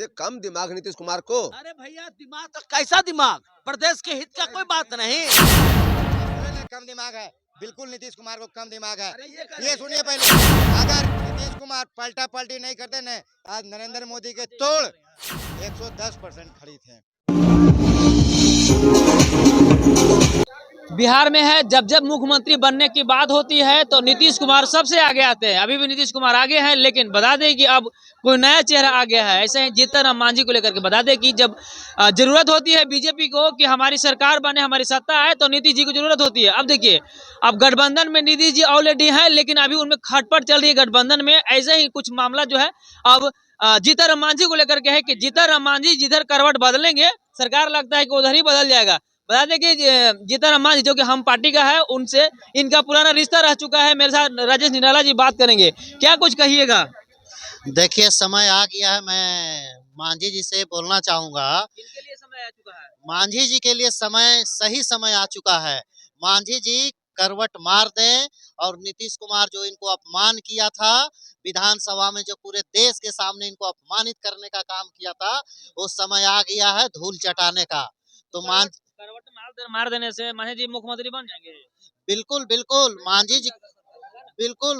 से कम दिमाग नीतीश कुमार को। अरे भैया दिमाग तो कैसा दिमाग, प्रदेश के हित का कोई बात नहीं। कम दिमाग है, बिल्कुल नीतीश कुमार को कम दिमाग है। अरे ये सुनिए पहले, अगर नीतीश कुमार पलटा पलटी नहीं करते न, आज नरेंद्र मोदी के तोड़ 110% खड़ी थे। बिहार में है, जब जब मुख्यमंत्री बनने की बात होती है तो नीतीश कुमार सबसे आगे आते हैं। अभी भी नीतीश कुमार आगे हैं, लेकिन बता दें कि अब कोई नया चेहरा आ गया है। ऐसे ही जीतन राम मांझी को लेकर के बता दें कि जब जरूरत होती है बीजेपी को कि हमारी सरकार बने, हमारी सत्ता है, तो नीतीश जी को जरूरत होती है। अब देखिए, अब गठबंधन में नीतीश जी ऑलरेडी हैं, लेकिन अभी उनमें खटपट चल रही है गठबंधन में। ऐसे ही कुछ मामला जो है अब जीतन राम मांझी को लेकर के है कि जीतन राम मांझी जिधर करवट बदलेंगे, सरकार लगता है कि उधर ही बदल जाएगा। बता दें कि जीतन राम मांझी जो कि हम पार्टी का है, उनसे इनका पुराना रिश्ता रह चुका है। मेरे साथ राजेश निराला जी बात करेंगे, क्या कुछ कहिएगा? देखिए, समय आ गया है, मैं मांझी जी से बोलना चाहूंगा। इनके लिए समय आ चुका है। मांझी जी के लिए सही समय आ चुका है। मांझी जी करवट मार दें और नीतीश कुमार जो इनको अपमान किया था विधानसभा में, जो पूरे देश के सामने इनको अपमानित करने का काम किया था, वो समय आ गया है धूल चटाने का। तो करवट मार देने से मांझी जी मुख्यमंत्री बन जाएंगे। बिल्कुल बिल्कुल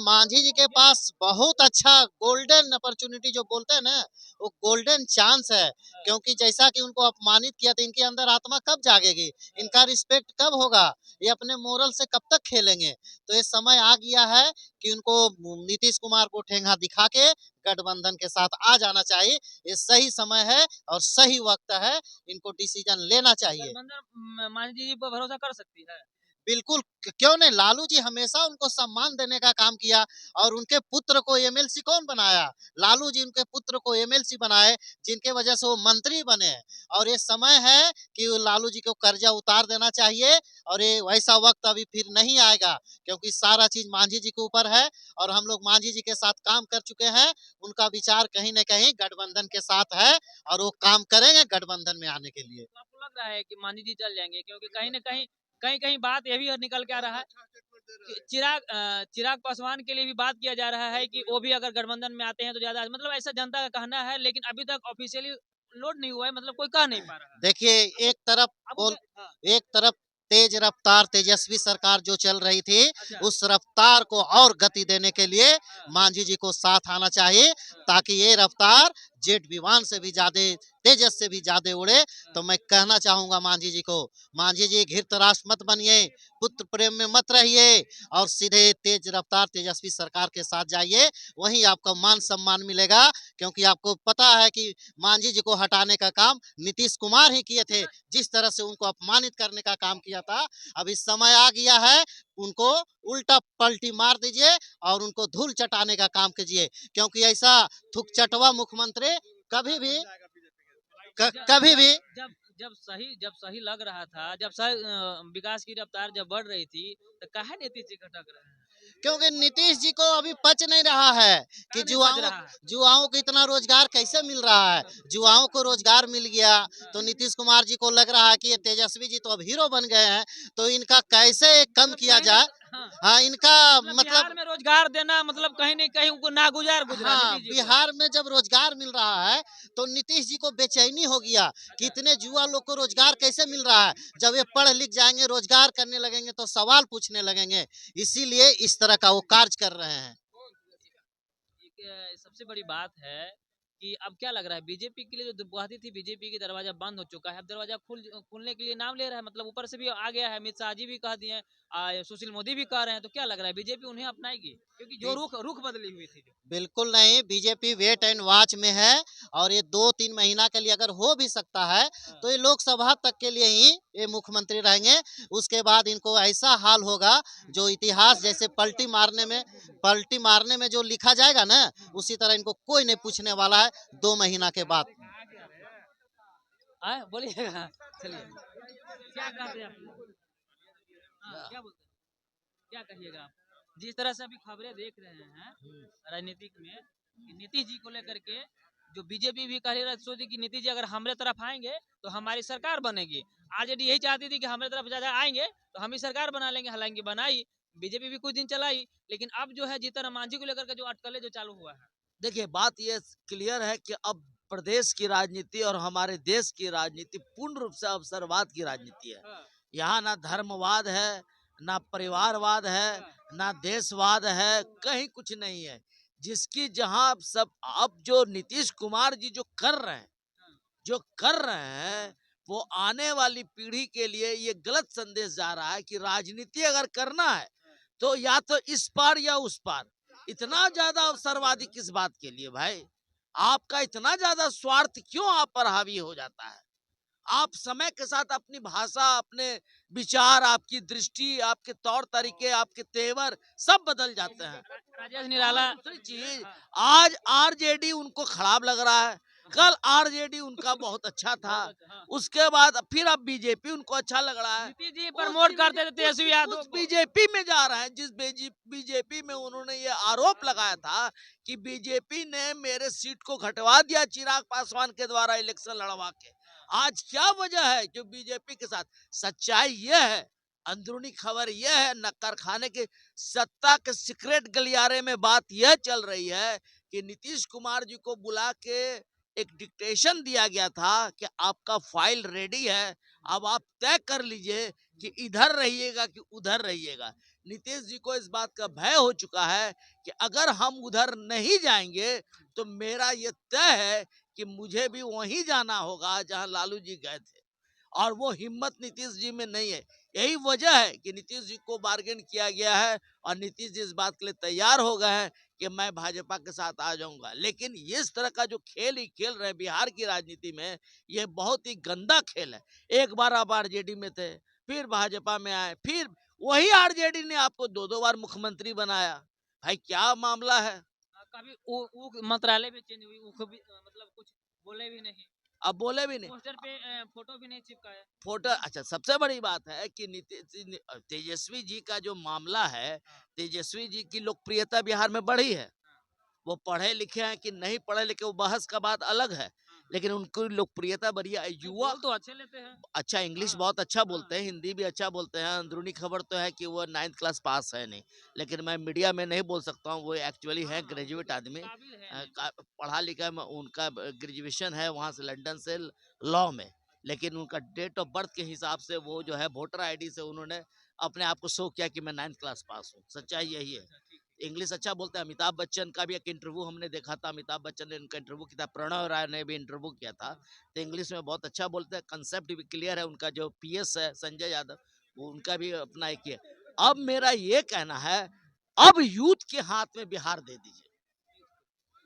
मांझी जी के पास बहुत अच्छा गोल्डन अपॉर्चुनिटी जो बोलते हैं ना, वो गोल्डन चांस है। क्योंकि जैसा कि उनको अपमानित किया था, इनके अंदर आत्मा कब जागेगी, इनका रिस्पेक्ट कब होगा, ये अपने मोरल से कब तक खेलेंगे। तो ये समय आ गया है कि उनको नीतीश कुमार को ठेंगा दिखा के गठबंधन के साथ आ जाना चाहिए। ये सही समय है और सही वक्त है, इनको डिसीजन लेना चाहिए। गठबंधन मांझी जी पर भरोसा कर सकती है? बिल्कुल, क्यों नहीं। लालू जी हमेशा उनको सम्मान देने का काम किया और उनके पुत्र को एमएलसी कौन बनाया? लालू जी उनके पुत्र को एमएलसी बनाए, जिनके वजह से वो मंत्री बने। और ये समय है कि लालू जी को कर्जा उतार देना चाहिए और ये वैसा वक्त अभी फिर नहीं आएगा, क्योंकि सारा चीज मांझी जी के ऊपर है और हम लोग मांझी जी के साथ काम कर चुके हैं। उनका विचार कहीं न कहीं गठबंधन के साथ है और वो काम करेंगे गठबंधन में आने के लिए। तो आपको लग रहा है कि मांझी जी चल जाएंगे? क्योंकि कहीं न कहीं कहीं बात ये भी निकल के आ रहा है कि चिराग पासवान के लिए भी बात किया जा रहा है कि वो भी अगर गठबंधन में आते हैं तो ज्यादा, मतलब ऐसा जनता का कहना है, लेकिन अभी तक ऑफिशियली लोड नहीं हुआ है, मतलब कोई कह नहीं पा रहा है। देखिए, एक तरफ बोल हाँ, एक तरफ तेज रफ्तार तेजस्वी सरकार जो चल रही थी, अच्छा, उस रफ्तार को और गति देने के लिए हाँ, मांझी जी को साथ आना चाहिए, ताकि ये रफ्तार जेट विमान से भी ज्यादा तेजस से भी ज्यादा उड़े। तो मैं कहना चाहूंगा मांझी जी को, मांझी जी धृतराष्ट्र मत बनिए, पुत्र प्रेम में मत रहिए और सीधे तेज रफ्तार तेजस्वी सरकार के साथ जाइए, वहीं आपका मान सम्मान मिलेगा। क्योंकि आपको पता है कि मांझी जी को हटाने का काम नीतीश कुमार ही किए थे, जिस तरह से उनको अपमानित करने का काम किया था। अब इस समय आ गया है, उनको उल्टा पलटी मार दीजिए और उनको धूल चटाने का काम कीजिए, क्योंकि ऐसा थुक चटवा मुख्यमंत्री कभी भी कभी भी जब जब सही लग रहा था, जब सही विकास की रफ्तार जब बढ़ रही थी, तो काहे नीतीश जी खटक रहे हैं? क्योंकि नीतीश जी को अभी पच नहीं रहा है कि नहीं पच रहा है। युवाओं को इतना रोजगार कैसे मिल रहा है। युवाओं को रोजगार मिल गया तो नीतीश कुमार जी को लग रहा है कि ये तेजस्वी जी तो अब हीरो बन गए हैं, तो इनका कैसे कम किया जाए। हाँ, हाँ, इनका मतलब बिहार मतलब में रोजगार देना, मतलब कहीं न कहीं उनको नागुजार गुजरा हाँ, नीतीश जी को। बिहार में जब रोजगार मिल रहा है तो नीतीश जी को बेचैनी हो गया कि इतने युवा लोग को रोजगार कैसे मिल रहा है। जब ये पढ़ लिख जाएंगे, रोजगार करने लगेंगे, तो सवाल पूछने लगेंगे, इसीलिए इस तरह का वो कार्य कर रहे हैं। एक सबसे बड़ी बात है कि अब क्या लग रहा है, बीजेपी के लिए जो गुवाहाटी थी, बीजेपी की दरवाजा बंद हो चुका है, अब दरवाजा खुलने के लिए नाम ले रहा है, मतलब ऊपर से भी आ गया है, अमित शाह जी भी कह दिए हैं, सुशील मोदी भी कह रहे हैं। तो क्या लग रहा है, बीजेपी उन्हें अपनाएगी? क्योंकि जो रुख बदली हुई थी। बिल्कुल नहीं, बीजेपी वेट एंड वॉच में है और ये 2-3 महीना के लिए अगर हो भी सकता है तो ये लोकसभा तक के लिए ही ये मुख्यमंत्री रहेंगे। उसके बाद इनको ऐसा हाल होगा जो इतिहास जैसे पलटी मारने में जो लिखा जाएगा ना, उसी तरह इनको कोई नहीं पूछने वाला है 2 महीना के बाद। बोलिएगा, चलिए, क्या कहते हैं आप? क्या बोलते हैं, क्या कहिएगा आप? जिस तरह से अभी खबरें देख रहे हैं राजनीतिक में कि नीतीश जी को लेकर के, जो बीजेपी भी कह रही है, सोची कि नीतीश जी अगर हमारे तरफ आएंगे तो हमारी सरकार बनेगी। आरजेडी यही चाहती थी कि हमारे तरफ ज्यादा आएंगे तो हम ही सरकार बना लेंगे, हालांकि बनाई, बीजेपी भी कुछ दिन चलाई, लेकिन अब जो है जीतन राम मांझी को लेकर के जो अटकलें जो चालू हुआ है। देखिए बात ये क्लियर है कि अब प्रदेश की राजनीति और हमारे देश की राजनीति पूर्ण रूप से अवसरवाद की राजनीति है। यहाँ ना धर्मवाद है, ना परिवारवाद है, ना देशवाद है, कहीं कुछ नहीं है। जिसकी जहाँ सब अब जो नीतीश कुमार जी जो कर रहे हैं वो आने वाली पीढ़ी के लिए ये गलत संदेश जा रहा है कि राजनीति अगर करना है तो या तो इस पार या उस पार। इतना ज्यादा अवसरवादी किस बात के लिए भाई? आपका इतना ज्यादा स्वार्थ क्यों आप पर हावी हो जाता है? आप समय के साथ अपनी भाषा, अपने विचार, आपकी दृष्टि, आपके तौर तरीके, आपके तेवर सब बदल जाते हैं। राजेश निराला दूसरी चीज, आज आरजेडी उनको खराब लग रहा है, कल आरजेडी उनका बहुत अच्छा था, उसके बाद फिर अब बीजेपी उनको अच्छा लग रहा है। नीतीश जी प्रमोट करते थे तेजस्वी यादव को। बीजेपी में जा रहे हैं, जिस बीजेपी में उन्होंने ये आरोप लगाया था कि बीजेपी ने मेरे सीट को घटवा दिया चिराग पासवान के द्वारा इलेक्शन लड़वा के। आज क्या वजह है जो बीजेपी के साथ? सच्चाई यह है, अंदरूनी खबर यह है, नक्कर खाने के सत्ता के सीक्रेट गलियारे में बात यह चल रही है कि नीतीश कुमार जी को बुला के एक डिक्टेशन दिया गया था कि आपका फाइल रेडी है, अब आप तय कर लीजिए कि इधर रहिएगा कि उधर रहिएगा। नीतीश जी को इस बात का भय हो चुका है कि अगर हम उधर नहीं जाएंगे तो मेरा ये तय है कि मुझे भी वहीं जाना होगा जहां लालू जी गए थे, और वो हिम्मत नीतीश जी में नहीं है। यही वजह है कि नीतीश जी को बार्गेन किया गया है और नीतीश जी इस बात के लिए तैयार हो गए हैं कि मैं भाजपा के साथ आ जाऊंगा। लेकिन इस तरह का जो खेल ही खेल रहे हैं बिहार की राजनीति में, ये बहुत ही गंदा खेल है। एक बार आप आरजेडी में थे, फिर भाजपा में आए, फिर वही आरजेडी ने आपको 2-2 बार मुख्यमंत्री बनाया। भाई क्या मामला है? कभी वो मंत्रालय भी चेंज हुई, मतलब कुछ बोले भी नहीं, अब बोले भी नहीं, पोस्टर पे फोटो भी नहीं चिपकाया। फोटो। अच्छा, सबसे बड़ी बात है कि तेजस्वी जी का जो मामला है, तेजस्वी जी की लोकप्रियता बिहार में बढ़ी है। वो पढ़े लिखे हैं कि नहीं पढ़े लिखे, वो बहस का बात अलग है, लेकिन उनकी लोकप्रियता बढ़ी है। युवा तो अच्छे लेते हैं, अच्छा इंग्लिश बहुत अच्छा बोलते हैं, हिंदी भी अच्छा बोलते हैं। अंदरूनी खबर तो है कि वो 9th क्लास पास है नहीं, लेकिन मैं मीडिया में नहीं बोल सकता हूँ। वो एक्चुअली है ग्रेजुएट आदमी, पढ़ा लिखा में उनका ग्रेजुएशन है वहाँ से, लंदन से, लॉ में। लेकिन उनका डेट ऑफ बर्थ के हिसाब से वो जो है वोटर आईडी से उन्होंने अपने आप को शो किया कि मैं 9th क्लास पास हूँ। सच्चाई यही है। इंग्लिश अच्छा बोलते हैं। अमिताभ बच्चन का भी एक इंटरव्यू हमने देखा था, अमिताभ बच्चन ने उनका इंटरव्यू किया था, प्रणव राय ने भी इंटरव्यू किया था, तो इंग्लिश में बहुत अच्छा बोलते हैं। कंसेप्ट भी क्लियर है। उनका जो पीएस है संजय यादव, वो उनका भी अपना एक है। अब मेरा ये कहना है, अब यूथ के हाथ में बिहार दे दीजिए।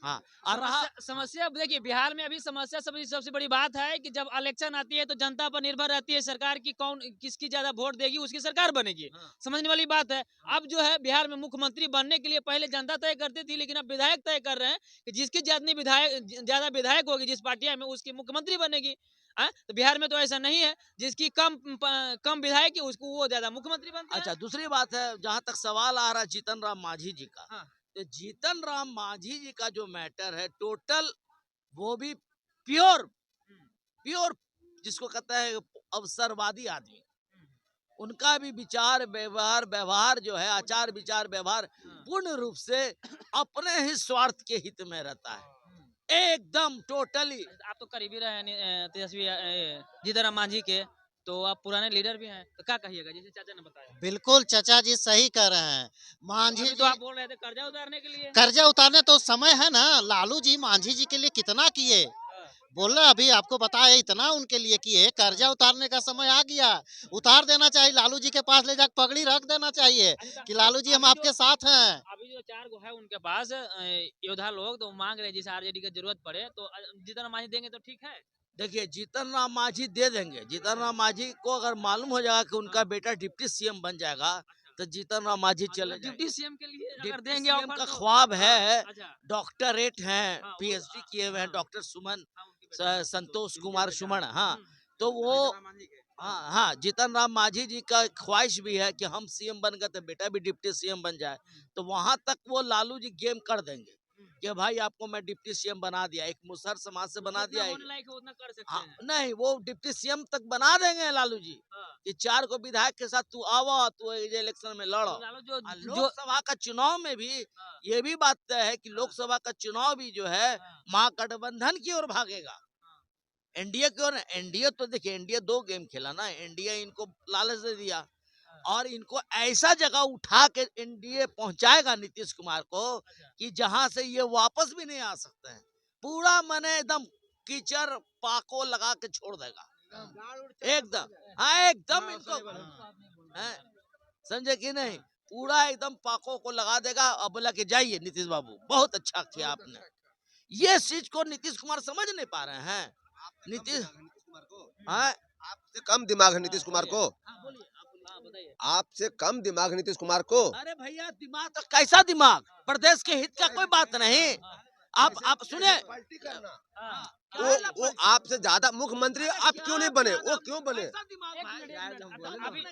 हाँ, और रहा समस्या देखिए बिहार में अभी समस्या सबसे बड़ी बात है कि जब इलेक्शन आती है तो जनता पर निर्भर रहती है सरकार की, कौन किसकी ज्यादा वोट देगी उसकी सरकार बनेगी। समझने वाली बात है। अब जो है बिहार में मुख्यमंत्री बनने के लिए पहले जनता तय करती थी, लेकिन अब विधायक तय कर रहे हैं कि जिसकी ज्यादा विधायक होगी जिस पार्टी में, उसकी मुख्यमंत्री बनेगी। तो बिहार में तो ऐसा नहीं है, जिसकी कम विधायक है उसको वो ज्यादा मुख्यमंत्री बनता है। अच्छा, दूसरी बात है, जहां तक सवाल आ रहा है जीतन राम मांझी जी का, तो जीतन राम मांझी जी का जो मैटर है टोटल, वो भी प्योर जिसको कहता है अवसरवादी आदमी, उनका भी विचार व्यवहार जो है, आचार विचार व्यवहार पूर्ण रूप से अपने ही स्वार्थ के हित में रहता है, एकदम टोटली। आप तो करीबी रहे हैं तेजस्वी जीतन राम मांझी के, तो आप पुराने लीडर भी हैं, तो क्या कहिएगा जैसे चाचा ने बताया? बिल्कुल चाचा जी सही कह रहे हैं। मांझी तो आप बोल रहे थे कर्जा उतारने के लिए, कर्जा उतारने तो समय है ना। लालू जी मांझी जी के लिए कितना किए, बोल रहे अभी आपको बताया, इतना उनके लिए किए। कर्जा उतारने का समय आ गया, उतार देना चाहिए। लालू जी के पास ले जाकर पगड़ी रख देना चाहिए कि लालू जी हम आपके साथ हैं। अभी जो 4 गो है उनके पास योद्धा लोग, तो मांग रहे जिसे आरजेडी की जरूरत पड़े तो जीतन राम मांझी देंगे तो ठीक है। देखिए, जीतन राम मांझी दे देंगे। जीतन राम मांझी को अगर मालूम हो जाएगा कि उनका बेटा डिप्टी सीएम बन जाएगा तो जीतन राम मांझी चले डिप्टी सीएम के लिए अगर डिप्टी देंगे सीएम ऑफर का तो- ख्वाब है। अच्छा, डॉक्टरेट हैं, हाँ, वो- पीएचडी किए हुए हैं, डॉक्टर सुमन उनकी बेटी- संतोष कुमार सुमन। हाँ, हम्म, तो वो हाँ, जीतन राम मांझी जी का ख्वाहिश भी है कि हम सीएम बन गए तो बेटा भी डिप्टी सीएम बन जाए, तो वहां तक वो लालू जी गेम कर देंगे। कि भाई आपको मैं डिप्टी सीएम बना दिया, एक मुसहर समाज से बना दिया, होने लायक है उतना कर सकते हाँ, हैं। नहीं वो डिप्टी सीएम तक बना देंगे लालू जी हाँ। कि 4 को विधायक के साथ तू आवा, तू ये इलेक्शन में लड़ो। तो लालू जो और जो लोकसभा का चुनाव में भी हाँ, ये भी बात तय है कि लोकसभा का चुनाव भी जो है हाँ, महागठबंधन की ओर भागेगा, एनडीए की ओर। एनडीए तो देखिए एनडीए 2 गेम खेला ना, एनडीए इनको लालच दे दिया और इनको ऐसा जगह उठा के एनडीए पहुंचाएगा नीतीश कुमार को कि जहां से ये वापस भी नहीं आ सकते हैं। पूरा मने एकदम कीचड़ पाको लगा के छोड़ देगा एकदम। हाँ एकदम इनको हैं, समझे कि नहीं, पूरा एकदम पाकों को लगा देगा और बोला कि जाइए नीतीश बाबू बहुत अच्छा किया आपने। ये चीज को नीतीश कुमार समझ नहीं पा रहे हैं। नीतीश हाँ आपसे कम दिमाग है नीतीश कुमार को, बोलिए हाँ, बताइए। आपसे कम दिमाग है नीतीश कुमार को। अरे भैया दिमाग तो कैसा दिमाग, प्रदेश के हित का कोई बात नहीं। आप सुने पलटी करना, हाँ, वो आपसे ज्यादा मुख्यमंत्री आप क्यों नहीं बने, वो क्यों बने? कैसा दिमाग भाई? अभी